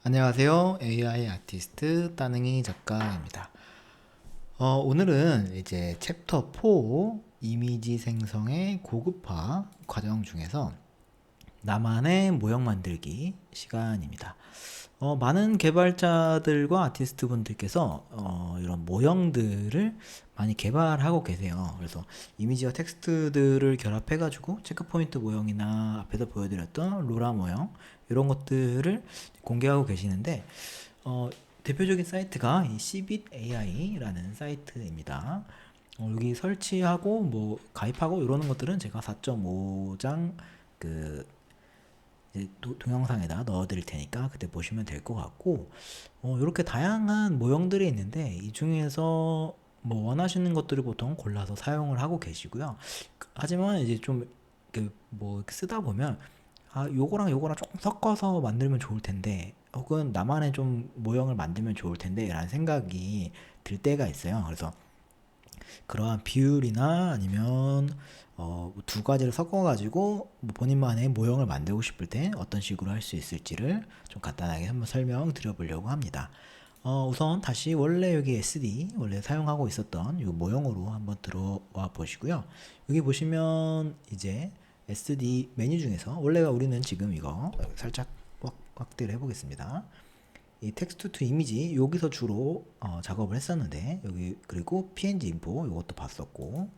안녕하세요. AI 아티스트 따능이 작가입니다. 오늘은 이제 챕터 4 이미지 생성의 고급화 과정 중에서 나만의 모형 만들기 시간입니다. 많은 개발자들과 아티스트 분들께서 이런 모형들을 많이 개발하고 계세요. 그래서 이미지와 텍스트들을 결합해가지고 체크포인트 모형이나 앞에서 보여드렸던 로라 모형 이런 것들을 공개하고 계시는데 대표적인 사이트가 이 cbit AI라는 사이트입니다. 여기 설치하고 뭐 가입하고 이러는 것들은 제가 4.5장 그 이제 동영상에다 넣어드릴 테니까 그때 보시면 될 것 같고, 이렇게 다양한 모형들이 있는데 이 중에서 뭐 원하시는 것들을 보통 골라서 사용을 하고 계시고요. 하지만 이제 좀 그 뭐 쓰다 보면 요거랑 요거랑 조금 섞어서 만들면 좋을 텐데, 혹은 나만의 좀 모형을 만들면 좋을 텐데 라는 생각이 들 때가 있어요. 그래서 그러한 비율이나 아니면 두 가지를 섞어가지고 뭐 본인만의 모형을 만들고 싶을 때 어떤 식으로 할 수 있을지를 좀 간단하게 한번 설명드려 보려고 합니다. 우선 다시 원래 여기 SD 원래 사용하고 있었던 이 모형으로 한번 들어와 보시고요. 여기 보시면 이제 SD 메뉴 중에서 원래가 우리는 지금 이거 살짝 확대를 해보겠습니다. 이 텍스트 투 이미지 여기서 주로 작업을 했었는데, 여기 그리고 png 인포 이것도 봤었고,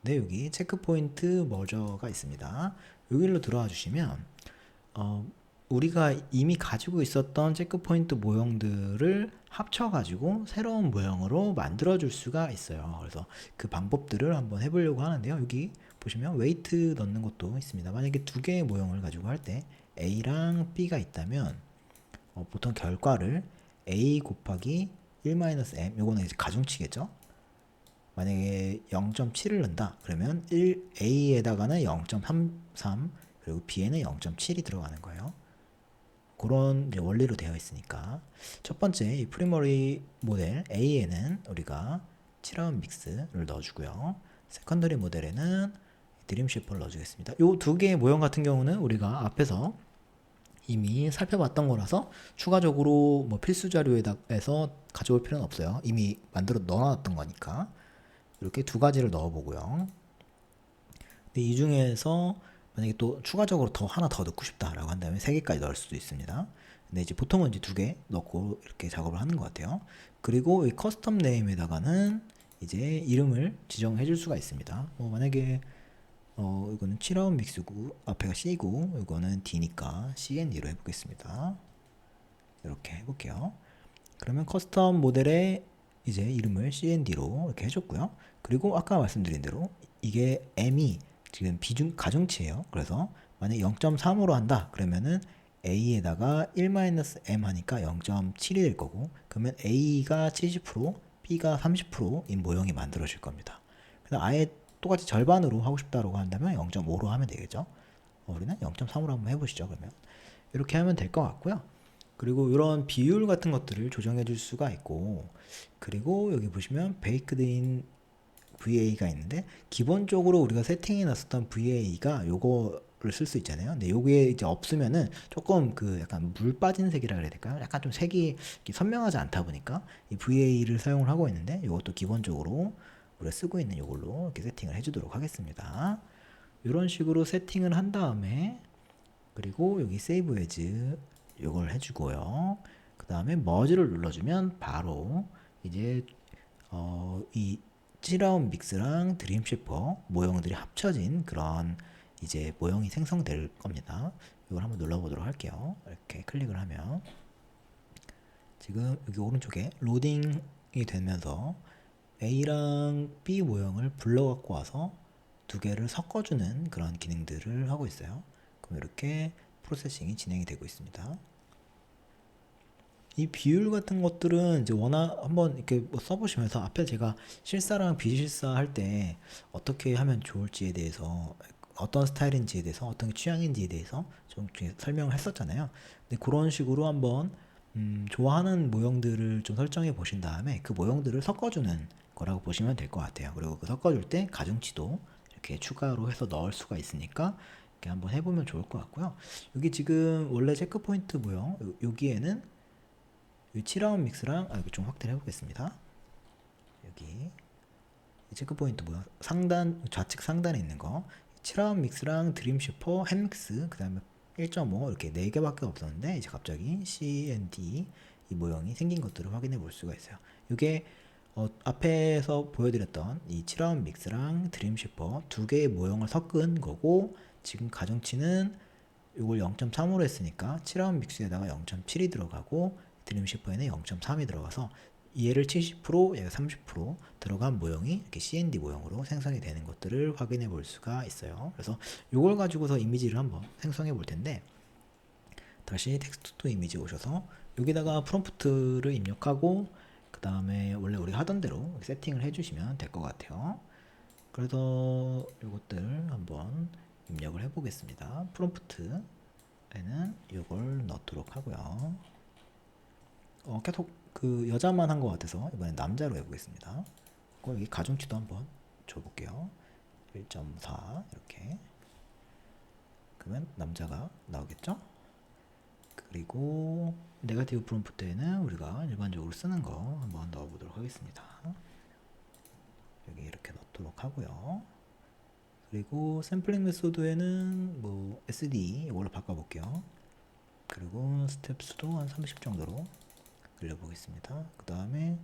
근데 여기 체크 포인트 머저가 있습니다. 여기로 들어와 주시면 우리가 이미 가지고 있었던 체크 포인트 모형들을 합쳐 가지고 새로운 모형으로 만들어 줄 수가 있어요. 그래서 그 방법들을 한번 해보려고 하는데요. 여기 보시면 웨이트 넣는 것도 있습니다. 만약에 두 개의 모형을 가지고 할 때 A랑 B가 있다면 보통 결과를 a 곱하기 1-m, 요거는 이제 가중치겠죠. 만약에 0.7을 넣는다 그러면 a에다가는 0.33 그리고 b에는 0.7이 들어가는 거예요. 그런 이제 원리로 되어 있으니까 첫 번째 이 프리머리 모델 A에는 우리가 7라운 믹스를 넣어주고요. 세컨더리 모델에는 드림 쉐퍼를 넣어주겠습니다. 이 두 개의 모형 같은 경우는 우리가 앞에서 이미 살펴봤던 거라서 추가적으로 뭐 필수 자료에서 가져올 필요는 없어요. 이미 만들어 넣어놨던 거니까. 이렇게 두 가지를 넣어보고요. 근데 이 중에서 만약에 또 추가적으로 하나 더 넣고 싶다라고 한다면 세 개까지 넣을 수도 있습니다. 근데 이제 보통은 이제 두 개 넣고 이렇게 작업을 하는 것 같아요. 그리고 이 커스텀 네임에다가는 이제 이름을 지정해 줄 수가 있습니다. 만약에 이거는 7라운 믹스고 앞에가 C고 이거는 D니까 C&D로 해보겠습니다. 이렇게 해볼게요. 그러면 커스텀 모델에 이제 이름을 C&D로 이렇게 해줬고요. 그리고 아까 말씀드린 대로 이게 M이 지금 비중 가중치예요. 그래서 만약 0.3으로 한다 그러면은 A에다가 1-M 하니까 0.7이 될 거고, 그러면 A가 70% B가 30%인 모형이 만들어질 겁니다. 그래서 아예 똑같이 절반으로 하고 싶다고 한다면 0.5로 하면 되겠죠. 우리는 0.3으로 한번 해보시죠. 그러면 이렇게 하면 될 것 같고요. 그리고 이런 비율 같은 것들을 조정해 줄 수가 있고, 그리고 여기 보시면 베이크드인 VA가 있는데 기본적으로 우리가 세팅해 놨었던 VA가 요거를 쓸 수 있잖아요. 근데 요게 이제 없으면은 조금 그 약간 물 빠진 색이라 그래야 될까요? 약간 좀 색이 선명하지 않다 보니까 이 VA를 사용을 하고 있는데, 요것도 기본적으로 우리가 쓰고 있는 요걸로 이렇게 세팅을 해주도록 하겠습니다. 이런 식으로 세팅을 한 다음에, 그리고 여기 세이브 에즈 요걸 해주고요. 그 다음에 머지를 눌러주면 바로 이제 이 찌라운 믹스랑 드림 쉐퍼 모형들이 합쳐진 그런 이제 모형이 생성될 겁니다. 이걸 한번 눌러보도록 할게요. 이렇게 클릭을 하면 지금 여기 오른쪽에 로딩이 되면서 A랑 B 모형을 불러 갖고 와서 두 개를 섞어주는 그런 기능들을 하고 있어요. 그럼 이렇게 프로세싱이 진행이 되고 있습니다. 이 비율 같은 것들은 이제 워낙 한번 이렇게 뭐 써보시면서 앞에 제가 실사랑 비실사 할 때 어떻게 하면 좋을지에 대해서, 어떤 스타일인지에 대해서, 어떤 취향인지에 대해서 좀 설명을 했었잖아요. 근데 그런 식으로 한번 좋아하는 모형들을 좀 설정해 보신 다음에 그 모형들을 섞어주는 거라고 보시면 될 것 같아요. 그리고 그 섞어줄 때 가중치도 이렇게 추가로 해서 넣을 수가 있으니까 이렇게 한번 해보면 좋을 것 같고요. 여기 지금 원래 체크포인트 모형 여기에는 이 7라운 믹스랑 여기 좀 확대를 해보겠습니다. 여기 체크 포인트 모양 상단 좌측 상단에 있는 거 7라운 믹스랑 드림 슈퍼 햄믹스 그 다음에 1.5 이렇게 4개밖에 없었는데 이제 갑자기 C&D 이 모형이 생긴 것들을 확인해 볼 수가 있어요. 이게 앞에서 보여드렸던 이 7라운 믹스랑 드림 슈퍼 두 개의 모형을 섞은 거고, 지금 가중치는 이걸 0.3으로 했으니까 7라운 믹스에다가 0.7이 들어가고 드림 슈퍼에는 0.3이 들어가서 얘를 70% 얘가 30% 들어간 모형이 이렇게 C&D 모형으로 생성이 되는 것들을 확인해 볼 수가 있어요. 그래서 이걸 가지고서 이미지를 한번 생성해 볼 텐데, 다시 텍스트 투 이미지 오셔서 여기다가 프롬프트를 입력하고 그 다음에 원래 우리가 하던 대로 세팅을 해주시면 될 것 같아요. 그래서 이것들 한번 입력을 해 보겠습니다. 프롬프트에는 이걸 넣도록 하고요. 계속 그 여자만 한 것 같아서 이번엔 남자로 해보겠습니다. 여기 가중치도 한번 줘볼게요. 1.4 이렇게. 그러면 남자가 나오겠죠? 그리고 네거티브 프롬프트에는 우리가 일반적으로 쓰는 거 한번 넣어보도록 하겠습니다. 여기 이렇게 넣도록 하고요. 그리고 샘플링 메소드에는 뭐 SD 이걸로 바꿔볼게요. 그리고 스텝 수도 한 30 정도로 늘려보겠습니다. 그 다음에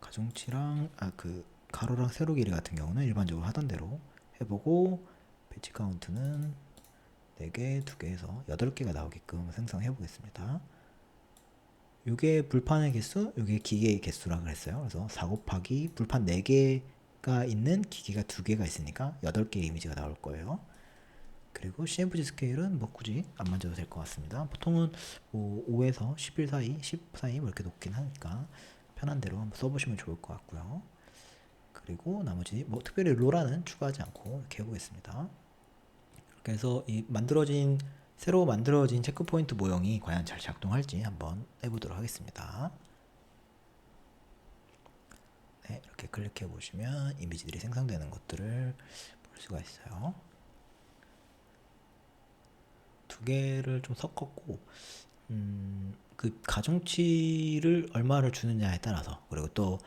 가중치랑 그 가로랑 세로 길이 같은 경우는 일반적으로 하던 대로 해보고, 배치 카운트는 4개, 2개 해서 8개가 나오게끔 생성해 보겠습니다. 이게 불판의 개수, 이게 기계의 개수라고 그랬어요. 그래서 4 곱하기 불판 4개가 있는 기계가 2개가 있으니까 8개의 이미지가 나올 거예요. 그리고 CFG 스케일은 뭐 굳이 안 만져도 될 것 같습니다. 보통은 뭐 5에서 11 사이, 10 사이 뭐 이렇게 놓긴 하니까 편한 대로 한번 써보시면 좋을 것 같고요. 그리고 나머지 뭐 특별히 로라는 추가하지 않고 이렇게 해보겠습니다. 그래서 이 새로 만들어진 체크포인트 모형이 과연 잘 작동할지 한번 해보도록 하겠습니다. 네, 이렇게 클릭해 보시면 이미지들이 생성되는 것들을 볼 수가 있어요. 두 개를 좀 섞었고, 그 가중치를 얼마를 주느냐에 따라서, 그리고 또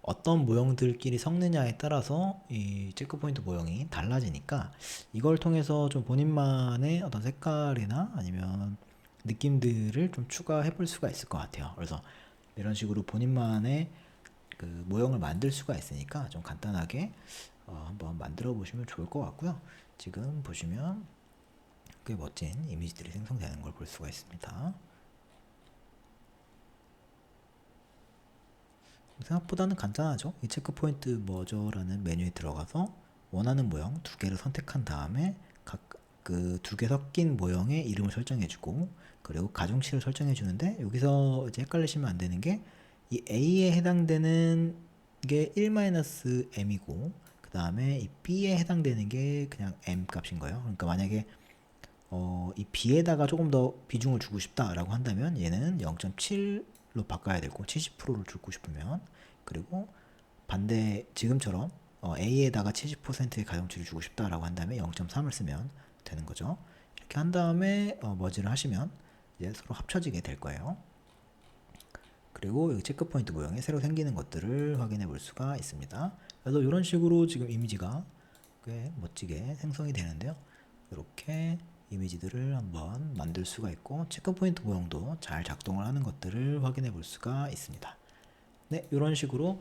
어떤 모형들끼리 섞느냐에 따라서 이 체크포인트 모형이 달라지니까 이걸 통해서 좀 본인만의 어떤 색깔이나 아니면 느낌들을 좀 추가해 볼 수가 있을 것 같아요. 그래서 이런 식으로 본인만의 그 모형을 만들 수가 있으니까 좀 간단하게 한번 만들어 보시면 좋을 것 같고요. 지금 보시면 꽤 멋진 이미지들이 생성되는 걸 볼 수가 있습니다. 생각보다는 간단하죠. 이 체크포인트 머저라는 메뉴에 들어가서 원하는 모형 2개를 선택한 다음에 각 그 2개 섞인 모형의 이름을 설정해주고, 그리고 가중치를 설정해주는데, 여기서 이제 헷갈리시면 안 되는 게 이 A에 해당되는 게 1-M이고 그 다음에 이 B에 해당되는 게 그냥 M 값인 거예요. 그러니까 만약에 이 B에다가 조금 더 비중을 주고 싶다라고 한다면 얘는 0.7로 바꿔야 되고 70%를 주고 싶으면, 그리고 반대 지금처럼 A에다가 70%의 가중치를 주고 싶다라고 한다면 0.3을 쓰면 되는 거죠. 이렇게 한 다음에 머지를 하시면 이제 서로 합쳐지게 될 거예요. 그리고 여기 체크포인트 모형이 새로 생기는 것들을 확인해 볼 수가 있습니다. 그래서 이런 식으로 지금 이미지가 꽤 멋지게 생성이 되는데요. 이렇게 이미지들을 한번 만들 수가 있고, 체크포인트 모형도 잘 작동을 하는 것들을 확인해 볼 수가 있습니다. 네, 이런 식으로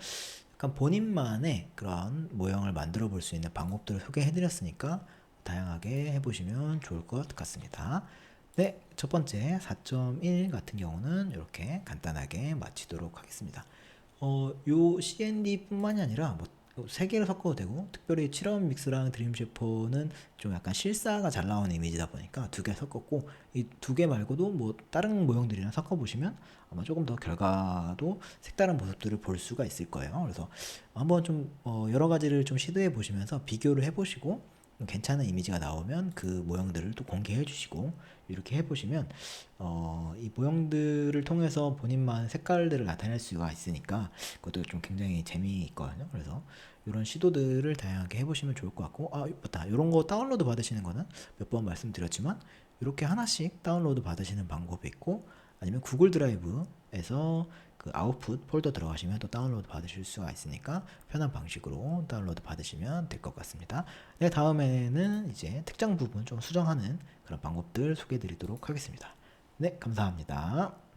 약간 본인만의 그런 모형을 만들어 볼 수 있는 방법들을 소개해 드렸으니까 다양하게 해보시면 좋을 것 같습니다. 네, 첫 번째 4.1 같은 경우는 이렇게 간단하게 마치도록 하겠습니다. 요 C&D 뿐만이 아니라 뭐 3개를 섞어도 되고, 특별히 7라운 믹스랑 드림 쉐퍼는 좀 약간 실사가 잘 나오는 이미지다 보니까 2개 섞었고, 이 2개 말고도 뭐 다른 모형들이랑 섞어보시면 아마 조금 더 결과도 색다른 모습들을 볼 수가 있을 거예요. 그래서 한번 좀 여러 가지를 좀 시도해 보시면서 비교를 해보시고 괜찮은 이미지가 나오면 그 모형들을 또 공개해 주시고 이렇게 해보시면 이 모형들을 통해서 본인만 색깔들을 나타낼 수가 있으니까 그것도 좀 굉장히 재미있거든요. 그래서 이런 시도들을 다양하게 해보시면 좋을 것 같고, 맞다, 이런 거 다운로드 받으시는 거는 몇 번 말씀드렸지만 이렇게 하나씩 다운로드 받으시는 방법이 있고, 아니면 구글 드라이브에서 그 아웃풋 폴더 들어가시면 또 다운로드 받으실 수가 있으니까 편한 방식으로 다운로드 받으시면 될 것 같습니다. 네, 다음에는 이제 특정 부분 좀 수정하는 그런 방법들 소개해 드리도록 하겠습니다. 네, 감사합니다.